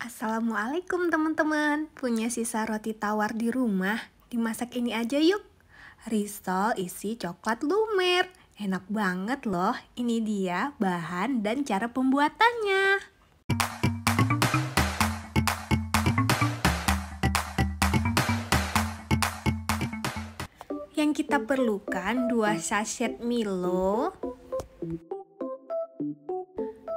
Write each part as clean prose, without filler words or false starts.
Assalamualaikum teman-teman. Punya sisa roti tawar di rumah? Dimasak ini aja yuk. Risol isi coklat lumer. Enak banget loh. Ini dia bahan dan cara pembuatannya. Yang kita perlukan 2 sachet Milo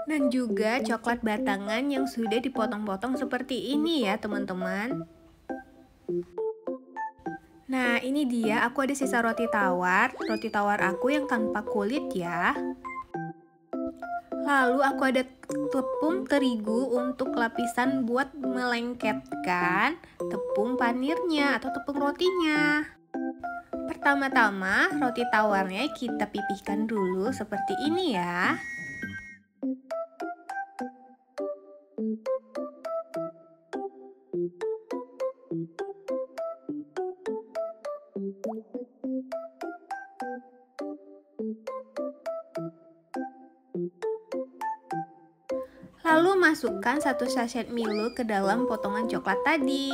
dan juga coklat batangan yang sudah dipotong-potong seperti ini ya teman-teman. Nah ini dia, aku ada sisa roti tawar aku yang tanpa kulit ya. Lalu aku ada tepung terigu untuk lapisan buat melengketkan tepung panirnya atau tepung rotinya. Pertama-tama roti tawarnya kita pipihkan dulu seperti ini ya. Lalu masukkan 1 sachet Milo ke dalam potongan coklat tadi.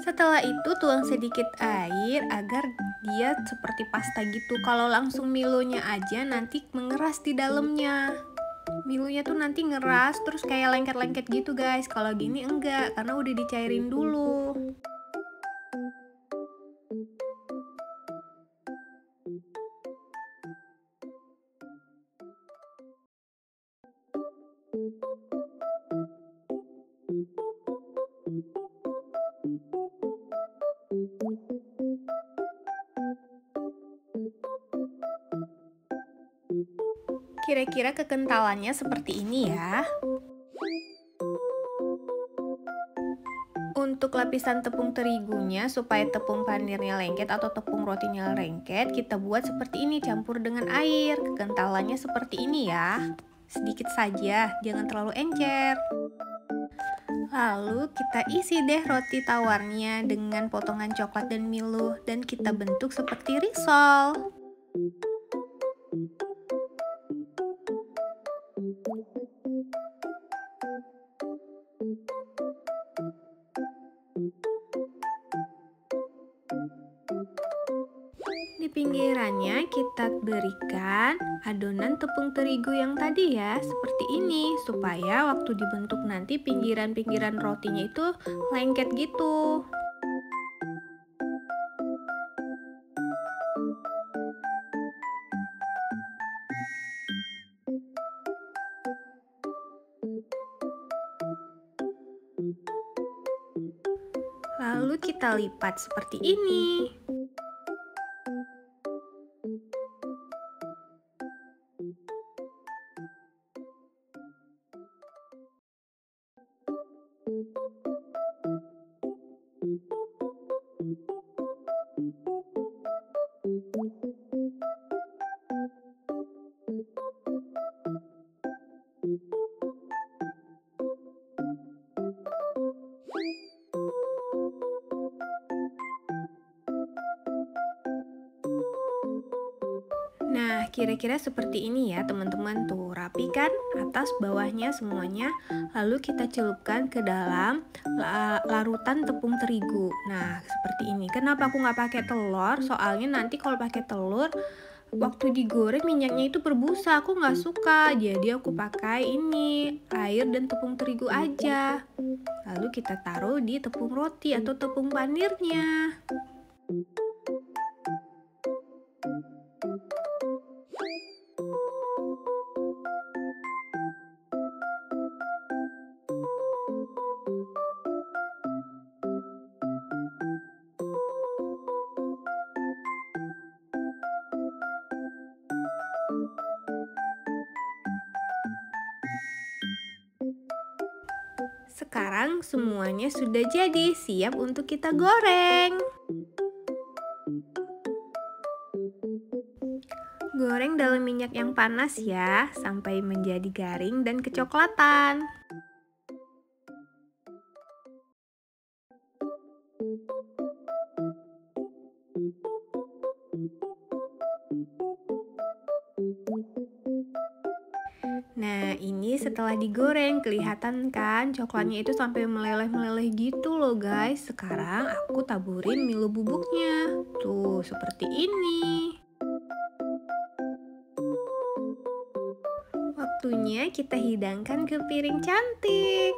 Setelah itu tuang sedikit air agar dia seperti pasta gitu. Kalau langsung Milonya aja nanti mengeras di dalamnya. Milonya tuh nanti ngeras terus kayak lengket-lengket gitu guys. Kalau gini enggak, karena udah dicairin dulu. Kira-kira kekentalannya seperti ini ya. Untuk lapisan tepung terigunya supaya tepung panirnya lengket atau tepung rotinya lengket, kita buat seperti ini, campur dengan air. Kekentalannya seperti ini ya. Sedikit saja, jangan terlalu encer. Lalu kita isi deh roti tawarnya dengan potongan coklat dan Milo dan kita bentuk seperti risol. Di pinggirannya kita berikan adonan tepung terigu yang tadi ya, seperti ini, supaya waktu dibentuk nanti pinggiran-pinggiran rotinya itu lengket gitu. Lalu kita lipat seperti ini. Nah, kira-kira seperti ini ya teman-teman, tuh rapi kan atas bawahnya semuanya. Lalu kita celupkan ke dalam larutan tepung terigu. Nah, seperti ini. Kenapa aku nggak pakai telur? Soalnya nanti kalau pakai telur, waktu digoreng minyaknya itu berbusa. Aku nggak suka, jadi aku pakai ini, air dan tepung terigu aja. Lalu kita taruh di tepung roti atau tepung panirnya. Sekarang semuanya sudah jadi, siap untuk kita goreng. Goreng dalam minyak yang panas ya, sampai menjadi garing dan kecoklatan. ini setelah digoreng, kelihatan kan coklatnya itu sampai meleleh-meleleh gitu loh guys. Sekarang aku taburin Milo bubuknya. Tuh, seperti ini. Waktunya kita hidangkan ke piring cantik.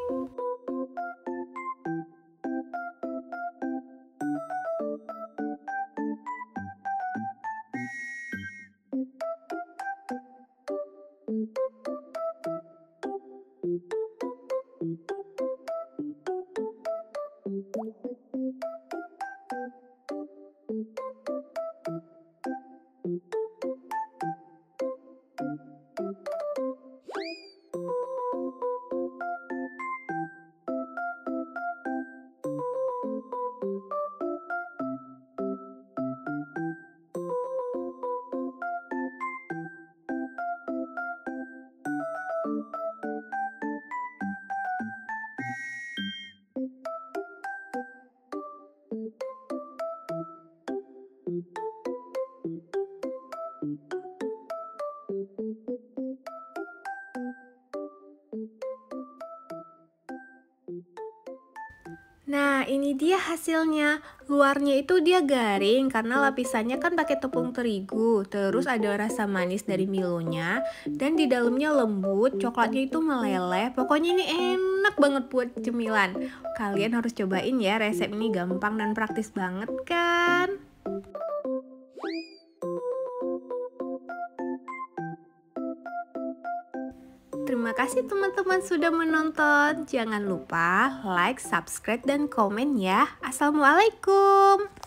Nah, ini dia hasilnya. Luarnya itu dia garing karena lapisannya kan pakai tepung terigu. Terus ada rasa manis dari Milonya dan di dalamnya lembut, coklatnya itu meleleh. Pokoknya ini enak banget buat cemilan. Kalian harus cobain ya, resep ini gampang dan praktis banget kan? Terima kasih teman-teman sudah menonton. Jangan lupa like, subscribe, dan komen ya. Assalamualaikum.